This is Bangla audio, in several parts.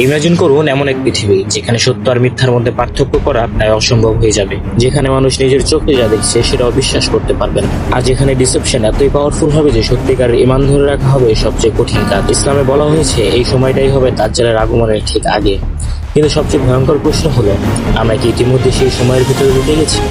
ইমাজিন করুন এমন এক পৃথিবী যেখানে সত্য আর মিথ্যার মধ্যে পার্থক্য করা প্রায় অসম্ভব হয়ে যাবে, যেখানে মানুষ নিজের চোখে যা দেখছে সেটাও বিশ্বাস করতে পারবেন, আর যেখানে ডিসেপশন এতই পাওয়ারফুল হবে যে সত্যিকার ঈমান ধরে রাখা হবে সবচেয়ে কঠিন কাজ। ইসলামে বলা হয়েছে এই সময়টাই হবে দাজ্জালের আগমনের ঠিক আগে। কিন্তু সবচেয়ে ভয়ঙ্কর প্রশ্ন হলো, আমরা কি ইতিমধ্যে সেই সময়ের ভিতরে ঢুকে গেছি?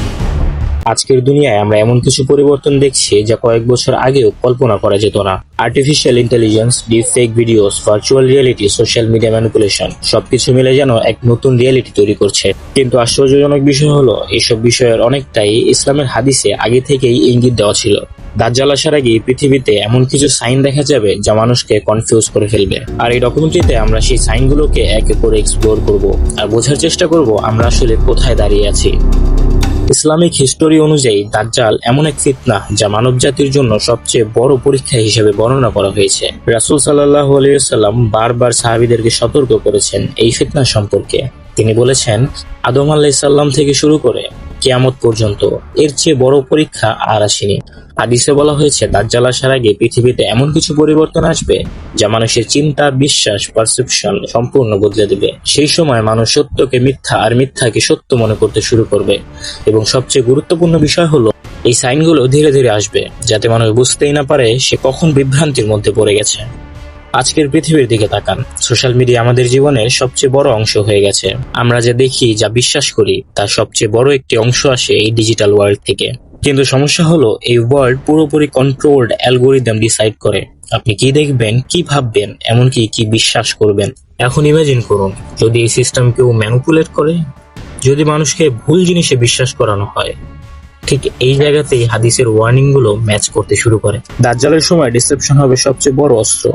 আজকের দুনিয়ায় আমরা এমন কিছু পরিবর্তন দেখছি যা কয়েক বছর আগেও কল্পনা করা যেত না। Artificial intelligence, deep fake videos, virtual reality, social media manipulation সবকিছু মিলে যেন এক নতুন রিয়েলিটি তৈরি করছে। কিন্তু আশ্চর্যজনক বিষয় হলো, এইসব বিষয়ের অনেকটাই ইসলামের হাদিসে আগে থেকেই ইঙ্গিত দেওয়া ছিল। দাজ্জাল আসার আগে পৃথিবীতে এমন কিছু সাইন দেখা যাবে যা মানুষকে কনফিউজ করে ফেলবে। আর এই ডকুমেন্টারিতে আমরা সেই সাইনগুলোকে এক এক করে এক্সপ্লোর করব আর বোঝার চেষ্টা করব আমরা আসলে কোথায় দাঁড়িয়ে আছি। ইসলামিক হিস্টোরি অনুযায়ী দাজ্জাল এমন এক ফিতনা যা মানব জাতির জন্য সবচেয়ে বড় পরীক্ষা হিসেবে বর্ণনা করা হয়েছে। রাসূল সাল্লাল্লাহু আলাইহি ওয়াসাল্লাম বারবার সাহাবীদেরকে সতর্ক করেছেন এই ফিতনা সম্পর্কে। তিনি বলেছেন, আদম আলাইহিস সালাম থেকে শুরু করে কিয়ামত পর্যন্ত এর চেয়ে বড় পরীক্ষা আর আসেনি। হাদিসে বলা হয়েছে দাজ্জাল আসার আগে পৃথিবীতে এমন কিছু পরিবর্তন আসবে যা মানুষের চিন্তা, বিশ্বাস, পারসেপশন সম্পূর্ণ বদলে দেবে। সেই সময় মানুষ সত্যকে মিথ্যা আর মিথ্যাকে সত্য মনে করতে শুরু করবে। এবং সবচেয়ে গুরুত্বপূর্ণ বিষয় হলো, এই সাইনগুলো ধীরে ধীরে আসবে যাতে মানুষ বুঝতেই না পারে সে কখন বিভ্রান্তির মধ্যে পড়ে গেছে। আজকের পৃথিবীর দিকে তাকান। সোশ্যাল মিডিয়া আমাদের জীবনের সবচেয়ে বড় অংশ হয়ে গেছে। আমরা যা দেখি, যা বিশ্বাস করি, তার সবচেয়ে বড় একটি অংশ আসে এই ডিজিটাল ওয়ার্ল্ড থেকে। কিন্তু সমস্যা হলো, এই ওয়ার্ল্ড পুরোপুরি কন্ট্রোলড অ্যালগোরিদম ডিসাইড করে আপনি কি দেখবেন, কি ভাববেন, এমনকি কি বিশ্বাস করবেন। এখন ইমাজিন করুন যদি এই সিস্টেম কেউ ম্যানিপুলেট করে, যদি মানুষকে ভুল জিনিসে বিশ্বাস করানো হয়। ঠিক এই জায়গাতেই হাদিসের ওয়ার্নিং গুলো ম্যাচ করতে শুরু করে। দাজ্জালের সময় ডিসেপশন হবে সবচেয়ে বড় অস্ত্র,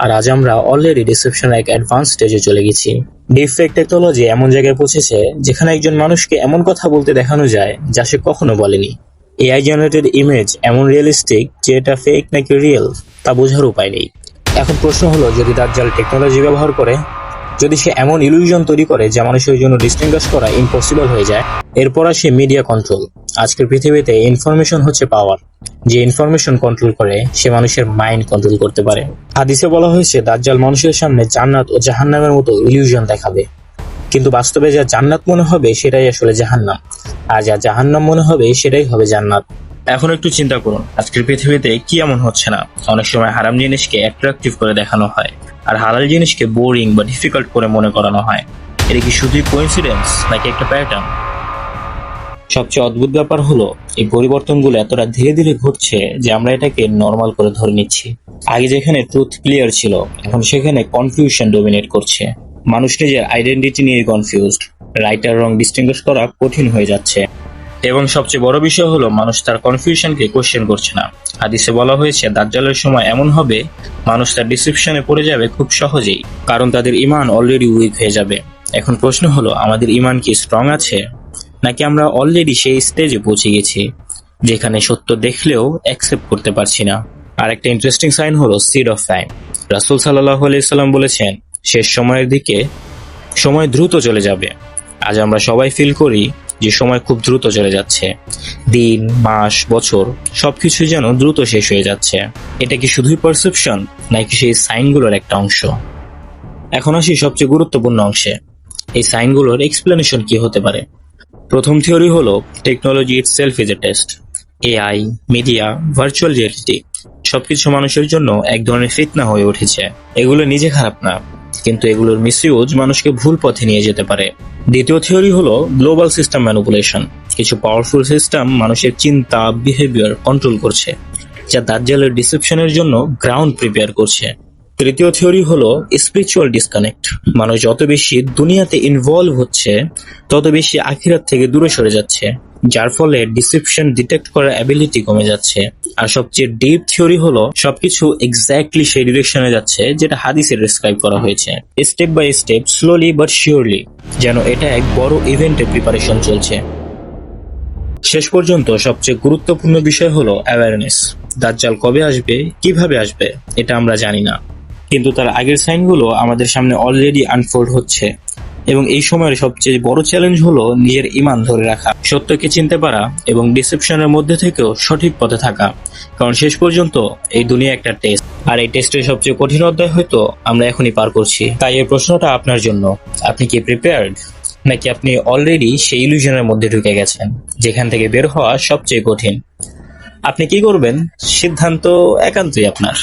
আর আজ আমরা অলরেডি ডিসেপশন এক অ্যাডভান্স স্টেজে চলে গেছি। ডিপফেক টেকনোলজি এমন জায়গায় পৌঁছেছে যেখানে একজন মানুষকে এমন কথা বলতে দেখানো যায় যা সে কখনো বলেনি। এআই জেনারেটেড ইমেজ এমন রিয়েলিস্টিক যে এটা ফেক নাকি রিয়েল তা বোঝার উপায় নেই। এখন প্রশ্ন হলো, যদি দাজ্জাল টেকনোলজি ব্যবহার করে, যদি সে এমন ইলুশন তৈরি করে যা মানুষের জন্য ডিসটিংগুইশ করা ইম্পসিবল হয়ে যায়, এরপর আসে মিডিয়া কন্ট্রোল। আজকের পৃথিবীতে ইনফরমেশন হচ্ছে পাওয়ার। যে ইনফরমেশন কন্ট্রোল করে সে মানুষের মাইন্ড কন্ট্রোল করতে পারে। হাদিসে বলা হয়েছে দাজ্জাল মানুষের সামনে জান্নাত ও জাহান্নামের মতো ইলিউশন দেখাবে, কিন্তু বাস্তবে যা জান্নাত মনে হবে সেটাই আসলে জাহান্নাম, আর যা জাহান্নাম মনে হবে সেটাই হবে জান্নাত। এখন একটু চিন্তা করুন, আজকের পৃথিবীতে কি এমন হচ্ছে না? অনেক সময় হারাম জিনিসকে অ্যাট্রাকটিভ করে দেখানো হয়, আর হালাল জিনিসকে বোরিং বা ডিফিকাল্ট করে মনে করানো হয়। এটা কি শুধুই কোইন্সিডেন্স নাকি একটা প্যাটার্ন? সবচেয়ে অদ্ভুত ব্যাপার হলো, এই পরিবর্তনগুলো এতটা ধীরে ধীরে ঘটছে যে আমরা এটাকে নর্মাল করে ধরে নিচ্ছি। আগে যেখানে ট্রুথ ক্লিয়ার ছিল, এখন সেখানে কনফিউশন ডমিনেট করছে। মানুষ নিজের আইডেন্টিটি নিয়ে কনফিউজড, রাইট আর রং ডিস্টিংগুইশ করা কঠিন হয়ে যাচ্ছে। এবং সবচেয়ে বড় বিষয় হলো, মানুষ তার কনফিউশনকে কোশ্চেন করছে না। হাদিসে বলা হয়েছে দাজ্জালের সময় এমন হবে মানুষ তার ডিসিপশনে পড়ে যাবে খুব সহজেই, কারণ তাদের ঈমান অলরেডি উইক হয়ে যাবে। এখন প্রশ্ন হলো, আমাদের ঈমান কি স্ট্রং আছে, নাকি আমরা অলরেডি সেই স্টেজে পৌঁছে গেছি যেখানে সত্য দেখলেও অ্যাকসেপ্ট করতে পারছি না? আর একটা ইন্টারেস্টিং সাইন হলো সিড অফ টাইম। রাসূল সাল্লাল্লাহু আলাইহি সাল্লাম বলেছেন, শেষ সময়ের দিকে সময় দ্রুত চলে যাবে। আজ আমরা সবাই ফিল করি যে সময় খুব দ্রুত চলে যাচ্ছে। দিন, মাস, বছর সবকিছু যেন দ্রুত শেষ হয়ে যাচ্ছে। এটা কি শুধুই পারসেপশন নাকি সেই সাইনগুলোর একটা অংশ? এখন আসি সবচেয়ে গুরুত্বপূর্ণ অংশে। এই সাইনগুলোর এক্সপ্লেনেশন কি হতে পারে? প্রথম থিওরি হলো, technology itself is a test. AI, media, virtual reality সবকিছু মানুষের জন্য এক ধরনের ফিতনা হয়ে উঠেছে। এগুলো নিজে খারাপ না, কিন্তু এগুলোর মিসইউজ মানুষকে ভুল পথে নিয়ে যেতে পারে। দ্বিতীয় থিওরি হলো গ্লোবাল সিস্টেম ম্যানিপুলেশন। কিছু পাওয়ারফুল সিস্টেম মানুষের চিন্তা, বিহেভিয়ার কন্ট্রোল করছে, যা দাজ্জালের ডিসেপশনের জন্য গ্রাউন্ড প্রিপেয়ার করছে। তৃতীয় থিওরি হলো স্পিরিচুয়াল ডিসকানেক্ট। মানুষ যত বেশি দুনিয়াতে ইনভলভ হচ্ছে তত বেশি আখিরাত থেকে দূরে সরে যাচ্ছে, যার ফলে ডিসেপশন ডিটেক্ট করার অ্যাবিলিটি কমে যাচ্ছে। আর সবচেয়ে ডিপ থিওরি হলো সবকিছু এক্স্যাক্টলি সেই ডিরেকশনে যাচ্ছে যেটা হাদিসে ডেসক্রাইব করা হয়েছে, step by step, slowly but surely, যেন এটা এক বড় ইভেন্টের প্রিপারেশন চলছে। শেষ পর্যন্ত সবচেয়ে গুরুত্বপূর্ণ বিষয় হলো অ্যাওয়ারনেস। দাজ্জাল কবে আসবে, কিভাবে আসবে, এটা আমরা জানি না, কিন্তু তার আগের সাইনগুলো আমাদের সামনে অলরেডি আনফোল্ড হচ্ছে। এবং এই সময়ের সবচেয়ে বড় চ্যালেঞ্জ হলো নিজের ঈমান ধরে রাখা, সত্যকে চিনতে পারা এবং ডিসেপশনের মধ্যে থেকেও সঠিক পথে থাকা। কারণ শেষ পর্যন্ত এই দুনিয়া একটা টেস্ট, আর এই টেস্টের সবচেয়ে কঠিন অধ্যায় হয়তো আমরা এখনই পার করছি। তাই এই প্রশ্নটা আপনার জন্য, আপনি কি প্রিপেয়ার্ড, নাকি আপনি অলরেডি সেই ইলুশনের মধ্যে ঢুকে গেছেন যেখান থেকে বের হওয়া সবচেয়ে কঠিন? আপনি কি করবেন সিদ্ধান্ত একান্তই আপনার।